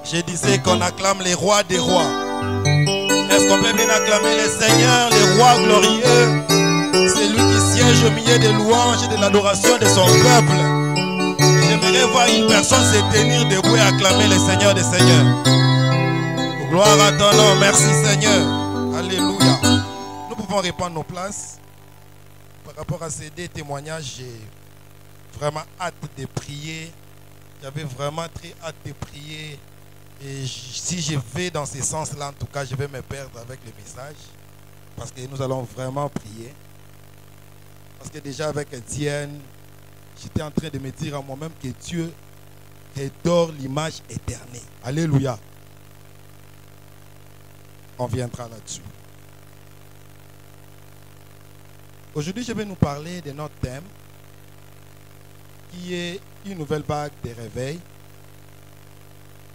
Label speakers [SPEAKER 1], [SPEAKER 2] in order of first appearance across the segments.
[SPEAKER 1] Je disais qu'on acclame les rois des rois. Est-ce qu'on peut bien acclamer les seigneurs, les rois glorieux? C'est lui qui siège au milieu des louanges et de l'adoration de son peuple. J'aimerais voir une personne se tenir debout et acclamer les seigneurs des seigneurs. Gloire à ton nom, merci Seigneur. Alléluia. Nous pouvons reprendre nos places. Par rapport à ces deux témoignages, j'ai vraiment hâte de prier. J'avais vraiment très hâte de prier. Et si je vais dans ce sens-là, en tout cas, je vais me perdre avec le message. Parce que nous allons vraiment prier. Parce que déjà avec Étienne, j'étais en train de me dire à moi-même que Dieu adore l'image éternelle. Alléluia. On viendra là-dessus. Aujourd'hui, je vais nous parler de notre thème qui est une nouvelle vague de réveil.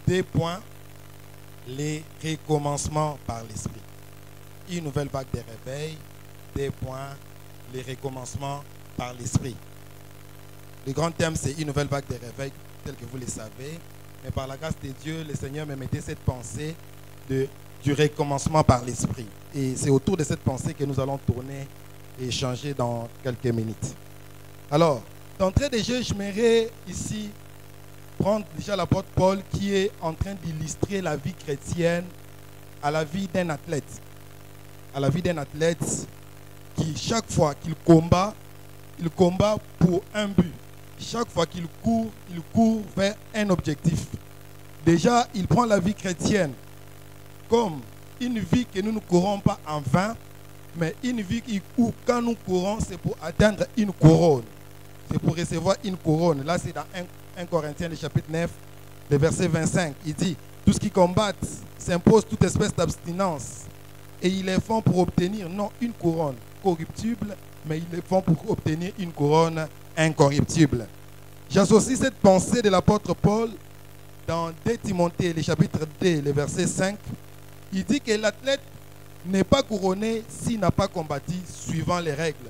[SPEAKER 1] 2 points, les recommencements par l'esprit. Une nouvelle vague de réveil. 2 points, les recommencements par l'esprit. Le grand thème, c'est une nouvelle vague de réveil, tel que vous le savez. Mais par la grâce de Dieu, le Seigneur me mettait cette pensée du recommencement par l'esprit. Et c'est autour de cette pensée que nous allons tourner et échanger dans quelques minutes. Alors, d'entrée de jeu, j'aimerais ici prendre déjà l'apôtre Paul qui est en train d'illustrer la vie chrétienne à la vie d'un athlète. À la vie d'un athlète qui, chaque fois qu'il combat, il combat pour un but. Chaque fois qu'il court vers un objectif. Déjà, il prend la vie chrétienne comme une vie que nous ne courons pas en vain, mais une vie où quand nous courons, c'est pour atteindre une couronne. C'est pour recevoir une couronne. Là, c'est dans 1 Corinthiens, le chapitre 9, le verset 25. Il dit, tous qui combattent s'imposent toute espèce d'abstinence. Et ils les font pour obtenir, non une couronne corruptible, mais ils les font pour obtenir une couronne incorruptible. J'associe cette pensée de l'apôtre Paul dans 2 Timothée, le chapitre 2, le verset 5. Il dit que l'athlète n'est pas couronné s'il n'a pas combattu suivant les règles.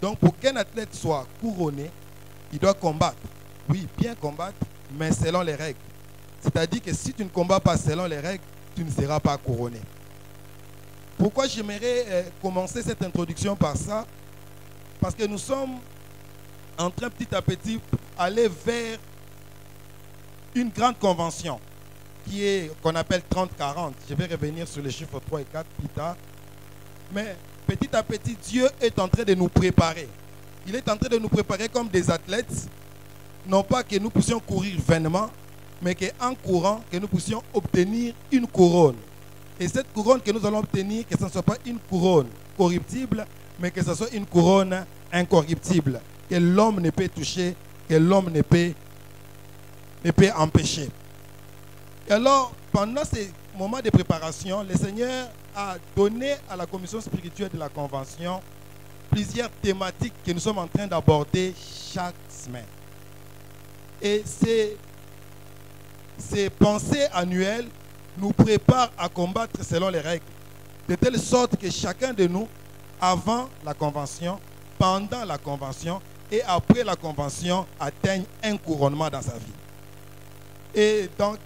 [SPEAKER 1] Donc pour qu'un athlète soit couronné, il doit combattre. Oui, bien combattre, mais selon les règles. C'est-à-dire que si tu ne combats pas selon les règles, tu ne seras pas couronné. Pourquoi j'aimerais commencer cette introduction par ça? Parce que nous sommes en train petit à petit aller vers une grande convention qu'on appelle 30-40. Je vais revenir sur les chiffres 3 et 4 plus tard. Mais petit à petit, Dieu est en train de nous préparer. Il est en train de nous préparer comme des athlètes. Non pas que nous puissions courir vainement, mais qu'en courant, que nous puissions obtenir une couronne. Et cette couronne que nous allons obtenir, que ce ne soit pas une couronne corruptible, mais que ce soit une couronne incorruptible. Que l'homme ne peut toucher, que l'homme ne peut empêcher. Et alors, pendant ces moments de préparation, le Seigneur a donné à la commission spirituelle de la convention plusieurs thématiques que nous sommes en train d'aborder chaque semaine. Et ces pensées annuelles nous préparent à combattre selon les règles, de telle sorte que chacun de nous, avant la convention, pendant la convention et après la convention, atteigne un couronnement dans sa vie. Et donc,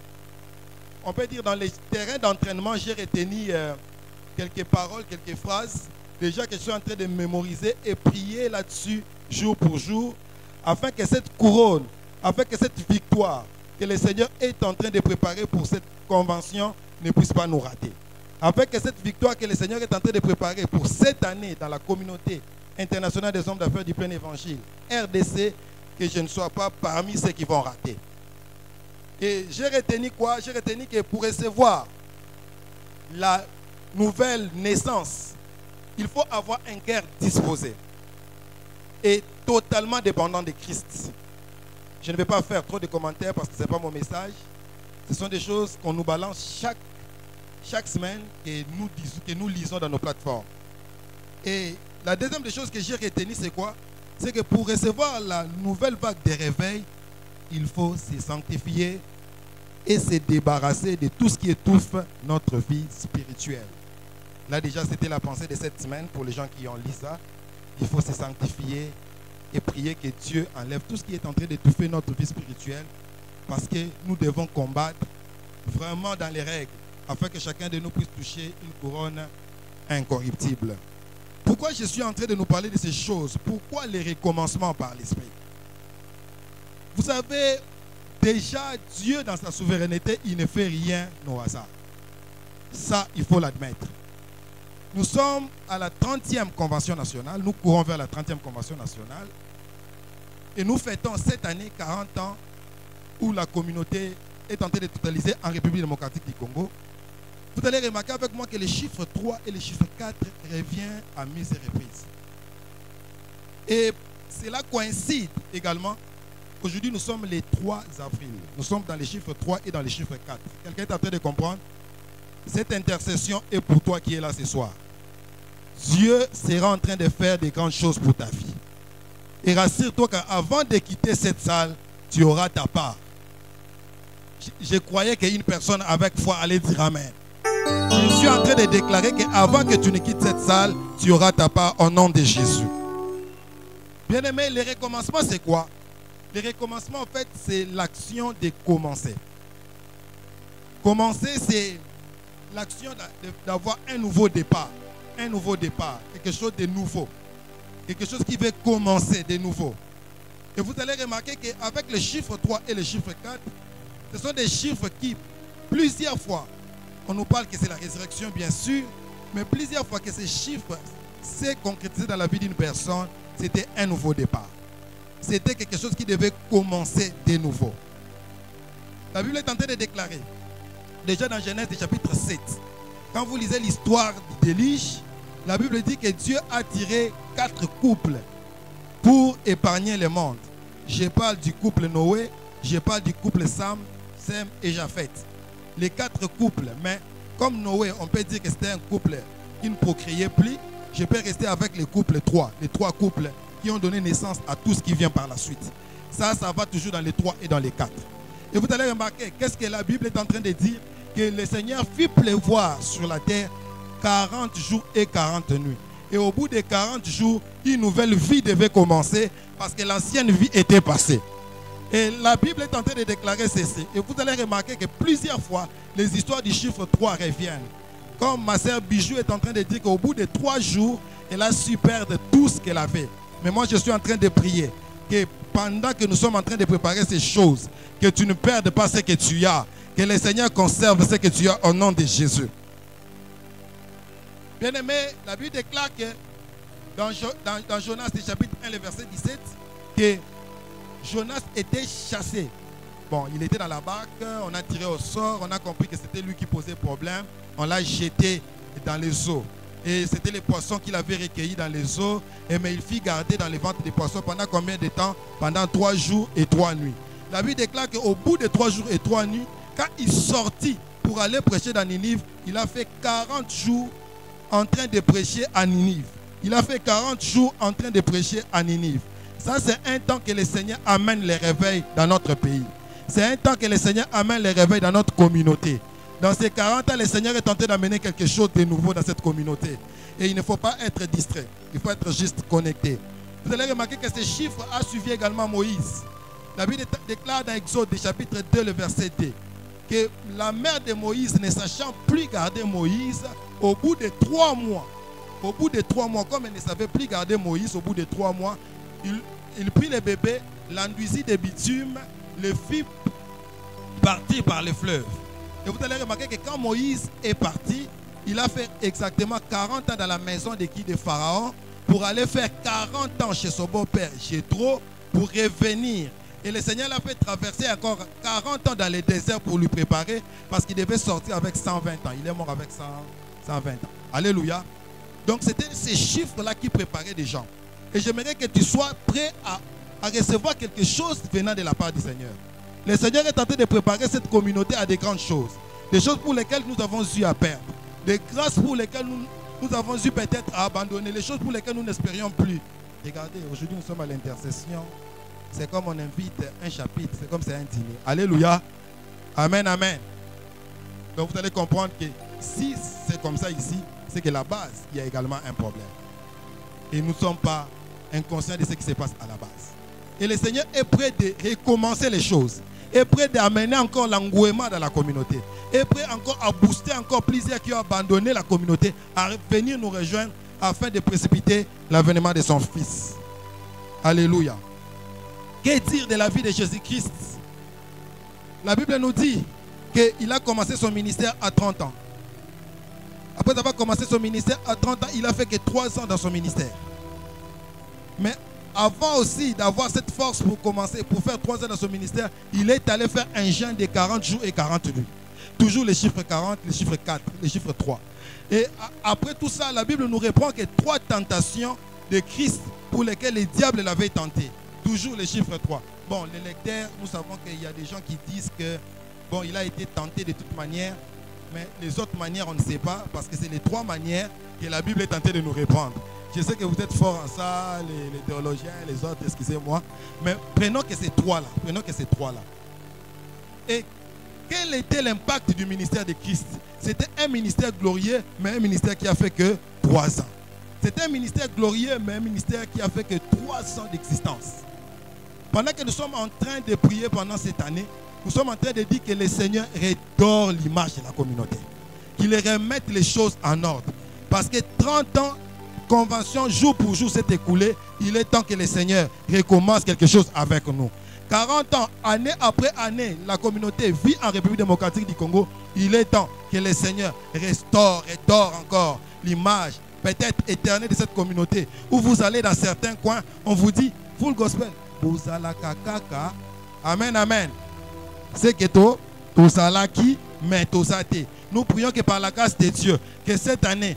[SPEAKER 1] on peut dire dans les terrains d'entraînement, j'ai retenu quelques paroles, quelques phrases, déjà que je suis en train de mémoriser et prier là-dessus jour pour jour, afin que cette couronne, afin que cette victoire que le Seigneur est en train de préparer pour cette convention ne puisse pas nous rater. Afin que cette victoire que le Seigneur est en train de préparer pour cette année dans la communauté internationale des hommes d'affaires du plein évangile, RDC, que je ne sois pas parmi ceux qui vont rater. Et j'ai retenu quoi? J'ai retenu que pour recevoir la nouvelle naissance, il faut avoir un cœur disposé et totalement dépendant de Christ. Je ne vais pas faire trop de commentaires parce que ce n'est pas mon message. Ce sont des choses qu'on nous balance chaque semaine et que nous lisons dans nos plateformes. Et la deuxième des choses que j'ai retenues, c'est quoi? C'est que pour recevoir la nouvelle vague de réveil, il faut se sanctifier et se débarrasser de tout ce qui étouffe notre vie spirituelle. Là déjà, c'était la pensée de cette semaine pour les gens qui ont lu ça. Il faut se sanctifier et prier que Dieu enlève tout ce qui est en train d'étouffer notre vie spirituelle, parce que nous devons combattre vraiment dans les règles, afin que chacun de nous puisse toucher une couronne incorruptible. Pourquoi je suis en train de nous parler de ces choses? Pourquoi les recommencements par l'Esprit? Vous savez, déjà, Dieu, dans sa souveraineté, il ne fait rien au hasard. Ça, il faut l'admettre. Nous sommes à la 30e Convention nationale. Nous courons vers la 30e Convention nationale. Et nous fêtons cette année 40 ans où la communauté est en train de totaliser en République démocratique du Congo. Vous allez remarquer avec moi que les chiffres 3 et les chiffres 4 reviennent à maintes reprises. Et cela coïncide également. Aujourd'hui, nous sommes le 3 avril. Nous sommes dans les chiffres 3 et dans les chiffres 4. Quelqu'un est en train de comprendre? Cette intercession est pour toi qui es là ce soir. Dieu sera en train de faire des grandes choses pour ta vie. Et rassure-toi qu'avant de quitter cette salle, tu auras ta part. Je croyais qu'une personne avec foi allait dire Amen. Je suis en train de déclarer qu'avant que tu ne quittes cette salle, tu auras ta part au nom de Jésus. Bien-aimé, le recommencement, c'est quoi? Le recommencement, en fait, c'est l'action de commencer. Commencer, c'est l'action d'avoir un nouveau départ. Un nouveau départ. Quelque chose de nouveau. Quelque chose qui veut commencer de nouveau. Et vous allez remarquer qu'avec le chiffre 3 et le chiffre 4, ce sont des chiffres qui, plusieurs fois, on nous parle que c'est la résurrection, bien sûr, mais plusieurs fois que ces chiffres s'est concrétisé dans la vie d'une personne, c'était un nouveau départ. C'était quelque chose qui devait commencer de nouveau. La Bible est en train de déclarer, déjà dans Genèse chapitre 7, quand vous lisez l'histoire d'Élie, la Bible dit que Dieu a tiré 4 couples pour épargner le monde. Je parle du couple Noé, je parle du couple Sam, Sem et Japheth. Les 4 couples, mais comme Noé, on peut dire que c'était un couple qui ne procréait plus, je peux rester avec les couples 3, les 3 couples qui ont donné naissance à tout ce qui vient par la suite. Ça va toujours dans les 3 et dans les 4. Et vous allez remarquer, qu'est-ce que la Bible est en train de dire? Que le Seigneur fit pleuvoir sur la terre 40 jours et 40 nuits. Et au bout de 40 jours, une nouvelle vie devait commencer parce que l'ancienne vie était passée. Et la Bible est en train de déclarer ceci. Et vous allez remarquer que plusieurs fois, les histoires du chiffre 3 reviennent. Comme ma sœur Bijou est en train de dire qu'au bout de 3 jours, elle a su perdre tout ce qu'elle avait. Mais moi, je suis en train de prier que pendant que nous sommes en train de préparer ces choses, que tu ne perdes pas ce que tu as. Que le Seigneur conserve ce que tu as au nom de Jésus. Bien-aimé, la Bible déclare que dans Jonas, chapitre 1, le verset 17, que Jonas était chassé. Bon, il était dans la barque, on a tiré au sort, on a compris que c'était lui qui posait problème. On l'a jeté dans les eaux. Et c'était les poissons qu'il avait recueillis dans les eaux. Mais il fit garder dans les ventres des poissons pendant combien de temps? Pendant 3 jours et 3 nuits. La Bible déclare qu'au bout de 3 jours et 3 nuits, quand il sortit pour aller prêcher dans Ninive, il a fait 40 jours en train de prêcher à Ninive. Il a fait 40 jours en train de prêcher à Ninive. Ça, c'est un temps que le Seigneur amène les réveils dans notre pays. C'est un temps que le Seigneur amène les réveils dans notre communauté. Dans ces 40 ans, le Seigneur est tenté d'amener quelque chose de nouveau dans cette communauté. Et il ne faut pas être distrait. Il faut être juste connecté. Vous allez remarquer que ce chiffre a suivi également Moïse. La Bible déclare dans Exode, chapitre 2, le verset 2, que la mère de Moïse, ne sachant plus garder Moïse, au bout de 3 mois, comme elle ne savait plus garder Moïse, au bout de 3 mois, il prit le bébé, l'enduisit de bitume, le fit partir par le fleuve. Et vous allez remarquer que quand Moïse est parti, il a fait exactement 40 ans dans la maison de Pharaon pour aller faire 40 ans chez son beau-père Jéthro pour revenir. Et le Seigneur l'a fait traverser encore 40 ans dans le désert pour lui préparer parce qu'il devait sortir avec 120 ans. Il est mort avec 120 ans. Alléluia. Donc c'était ces chiffres-là qui préparaient des gens. Et j'aimerais que tu sois prêt à recevoir quelque chose venant de la part du Seigneur. Le Seigneur est en train de préparer cette communauté à des grandes choses. Des choses pour lesquelles nous avons eu à perdre. Des grâces pour lesquelles nous avons eu peut-être à abandonner. Les choses pour lesquelles nous n'espérions plus. Regardez, aujourd'hui nous sommes à l'intercession. C'est comme on invite un chapitre. C'est comme c'est un dîner. Alléluia. Amen, amen. Donc vous allez comprendre que si c'est comme ça ici, c'est que la base, il y a également un problème. Et nous ne sommes pas inconscients de ce qui se passe à la base. Et le Seigneur est prêt de recommencer les choses. est prêt d'amener encore l'engouement dans la communauté, est prêt encore à booster encore plusieurs qui ont abandonné la communauté, à venir nous rejoindre afin de précipiter l'avènement de son Fils. Alléluia. Que dire de la vie de Jésus-Christ? La Bible nous dit qu'il a commencé son ministère à 30 ans. Après avoir commencé son ministère à 30 ans, il a fait que 3 ans dans son ministère. Mais avant aussi d'avoir cette force pour commencer, pour faire 3 ans dans son ministère, il est allé faire un jeûne de 40 jours et 40 nuits. Toujours les chiffres 40, les chiffres 4, les chiffres 3. Et après tout ça, la Bible nous répond que 3 tentations de Christ pour lesquelles le diable l'avait tenté. Toujours les chiffres 3. Bon, les lecteurs, nous savons qu'il y a des gens qui disent que bon, il a été tenté de toute manière, mais les autres manières, on ne sait pas, parce que c'est les 3 manières que la Bible est tentée de nous répondre. Je sais que vous êtes forts en ça, les théologiens, les autres, excusez-moi, mais prenons que ces 3-là. Prenons que ces 3-là. Et quel était l'impact du ministère de Christ? C'était un ministère glorieux, mais un ministère qui a fait que 3 ans. C'était un ministère glorieux, mais un ministère qui a fait que 3 ans d'existence. Pendant que nous sommes en train de prier pendant cette année, nous sommes en train de dire que le Seigneur redore l'image de la communauté. Qu'il remette les choses en ordre. Parce que 30 ans, convention jour pour jour s'est écoulée. Il est temps que le Seigneur recommence quelque chose avec nous. 40 ans, année après année, la communauté vit en République démocratique du Congo. Il est temps que le Seigneur redore encore l'image peut-être éternelle de cette communauté. Où vous allez dans certains coins, on vous dit, full gospel. Amen, amen. C'est que tout ça là qui met tout ça. Nous prions que par la grâce de Dieu, que cette année,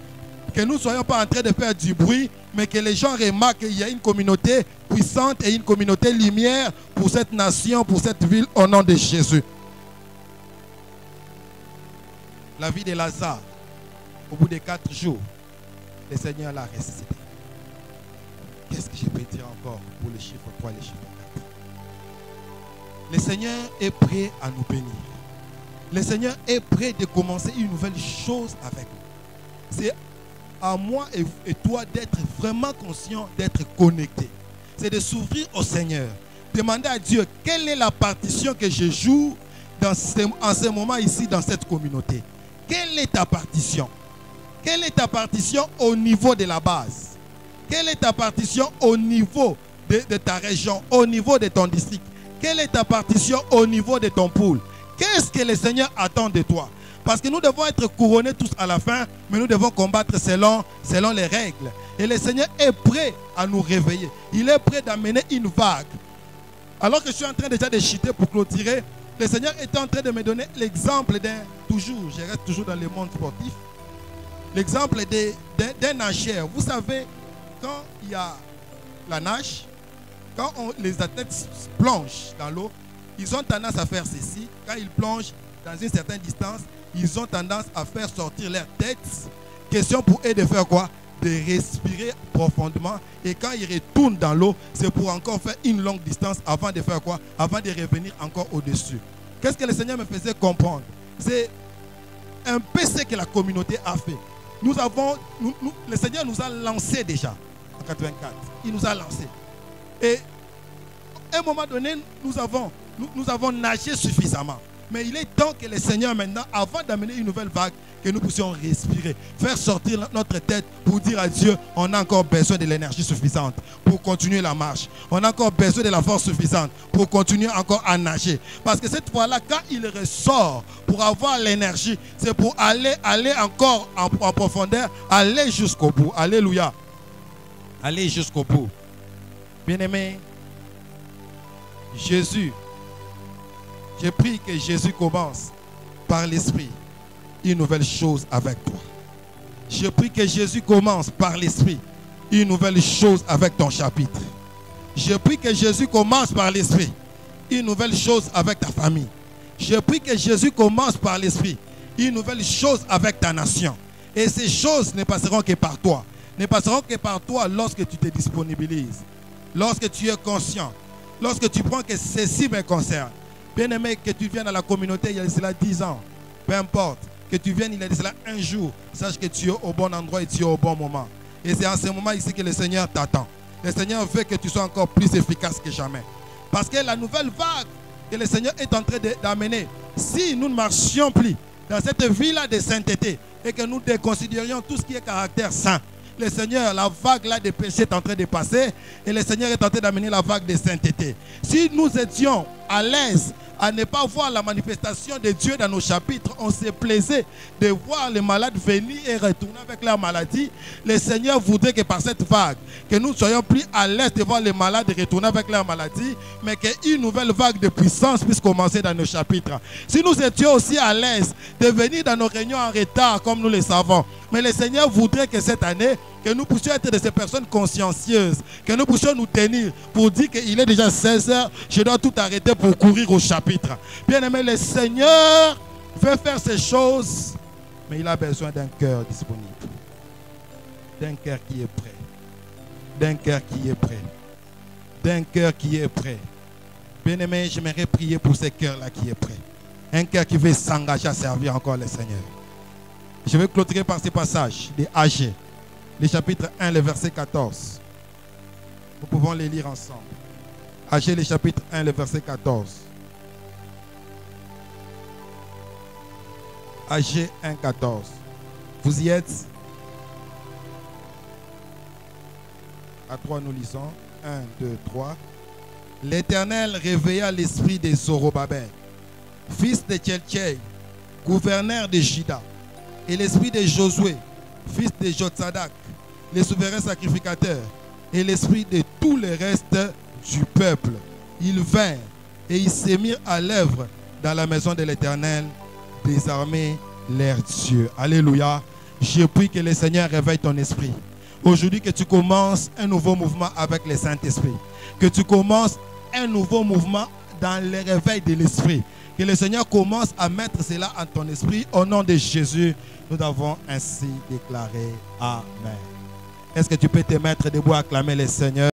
[SPEAKER 1] que nous ne soyons pas en train de faire du bruit, mais que les gens remarquent qu'il y a une communauté puissante et une communauté lumière pour cette nation, pour cette ville, au nom de Jésus. La vie de Lazare, au bout de 4 jours, le Seigneur l'a ressuscité. Qu'est-ce que je peux dire encore pour les chiffres 3 et les chiffres 4? Le Seigneur est prêt à nous bénir. Le Seigneur est prêt de commencer une nouvelle chose avec nous. C'est à moi et toi d'être vraiment conscient, d'être connecté. C'est de s'ouvrir au Seigneur. Demander à Dieu quelle est la partition que je joue en ce moment ici dans cette communauté. Quelle est ta partition? Quelle est ta partition au niveau de la base? Quelle est ta partition au niveau de ta région, au niveau de ton district? Quelle est ta partition au niveau de ton pôle? Qu'est-ce que le Seigneur attend de toi? Parce que nous devons être couronnés tous à la fin, mais nous devons combattre selon les règles. Et le Seigneur est prêt à nous réveiller. Il est prêt d'amener une vague. Alors que je suis en train déjà de chuter pour clôturer, le Seigneur est en train de me donner l'exemple je reste toujours dans le monde sportif, l'exemple d'un nageur. Vous savez, quand il y a la nage, quand les athlètes plongent dans l'eau, ils ont tendance à faire ceci. Quand ils plongent dans une certaine distance, ils ont tendance à faire sortir leur tête. Question pour eux de faire quoi? De respirer profondément. Et quand ils retournent dans l'eau, c'est pour encore faire une longue distance avant de faire quoi? Avant de revenir encore au-dessus. Qu'est-ce que le Seigneur me faisait comprendre? C'est un peu ce que la communauté a fait. Le Seigneur nous a lancé déjà en 84. Il nous a lancé. Et à un moment donné, nous avons nagé suffisamment. Mais il est temps que le Seigneur maintenant, avant d'amener une nouvelle vague, que nous puissions respirer, faire sortir notre tête pour dire à Dieu, on a encore besoin de l'énergie suffisante pour continuer la marche. On a encore besoin de la force suffisante pour continuer encore à nager. Parce que cette fois-là, quand il ressort pour avoir l'énergie, c'est pour aller encore en profondeur, aller jusqu'au bout. Alléluia. Aller jusqu'au bout. Bien-aimé, Jésus, je prie que Jésus commence par l'Esprit une nouvelle chose avec toi. Je prie que Jésus commence par l'Esprit une nouvelle chose avec ton chapitre. Je prie que Jésus commence par l'Esprit une nouvelle chose avec ta famille. Je prie que Jésus commence par l'Esprit une nouvelle chose avec ta nation. Et ces choses ne passeront que par toi. Ne passeront que par toi lorsque tu te disponibilises. Lorsque tu es conscient. Lorsque tu prends que ceci me concerne. Bien-aimé, que tu viennes à la communauté il y a cela 10 ans. Peu importe. Que tu viennes il y a cela un jour. Sache que tu es au bon endroit et tu es au bon moment. Et c'est en ce moment ici que le Seigneur t'attend. Le Seigneur veut que tu sois encore plus efficace que jamais. Parce que la nouvelle vague que le Seigneur est en train d'amener. Si nous ne marchions plus dans cette vie-là de sainteté et que nous déconsidérions tout ce qui est caractère saint, le Seigneur, la vague là de péché est en train de passer et le Seigneur est en train d'amener la vague de sainteté. Si nous étions à l'aise à ne pas voir la manifestation de Dieu dans nos chapitres, on se plaisait de voir les malades venir et retourner avec leur maladie. Le Seigneur voudrait que par cette vague, que nous soyons plus à l'aise de voir les malades retourner avec leur maladie, mais qu'une nouvelle vague de puissance puisse commencer dans nos chapitres. Si nous étions aussi à l'aise de venir dans nos réunions en retard, comme nous le savons, mais le Seigneur voudrait que cette année, que nous puissions être de ces personnes consciencieuses, que nous puissions nous tenir pour dire qu'il est déjà 16 heures, je dois tout arrêter pour courir au chapitre. Bien aimé, le Seigneur veut faire ces choses, mais il a besoin d'un cœur disponible, d'un cœur qui est prêt, d'un cœur qui est prêt, d'un cœur qui est prêt. Bien aimé, j'aimerais prier pour ce cœur-là qui est prêt, un cœur qui veut s'engager à servir encore le Seigneur. Je vais clôturer par ces passages de Agé, le chapitre 1, le verset 14. Nous pouvons les lire ensemble. Agé, le chapitre 1, le verset 14. Agé 1, 14. Vous y êtes? À 3, nous lisons. 1, 2, 3. L'Éternel réveilla l'esprit de Zorobabel, fils de Tcheltchei, gouverneur de Juda, et l'esprit de Josué, fils de Jotsadak, le souverain sacrificateur, et l'esprit de tout le reste du peuple. Ils vinrent et ils se mirent à l'œuvre dans la maison de l'Éternel, des armées, leur Dieu. Alléluia. Je prie que le Seigneur réveille ton esprit. Aujourd'hui, que tu commences un nouveau mouvement avec le Saint-Esprit. Que tu commences un nouveau mouvement dans le réveil de l'esprit. Que le Seigneur commence à mettre cela en ton esprit. Au nom de Jésus, nous avons ainsi déclaré. Amen. Est-ce que tu peux te mettre debout à acclamer le Seigneur?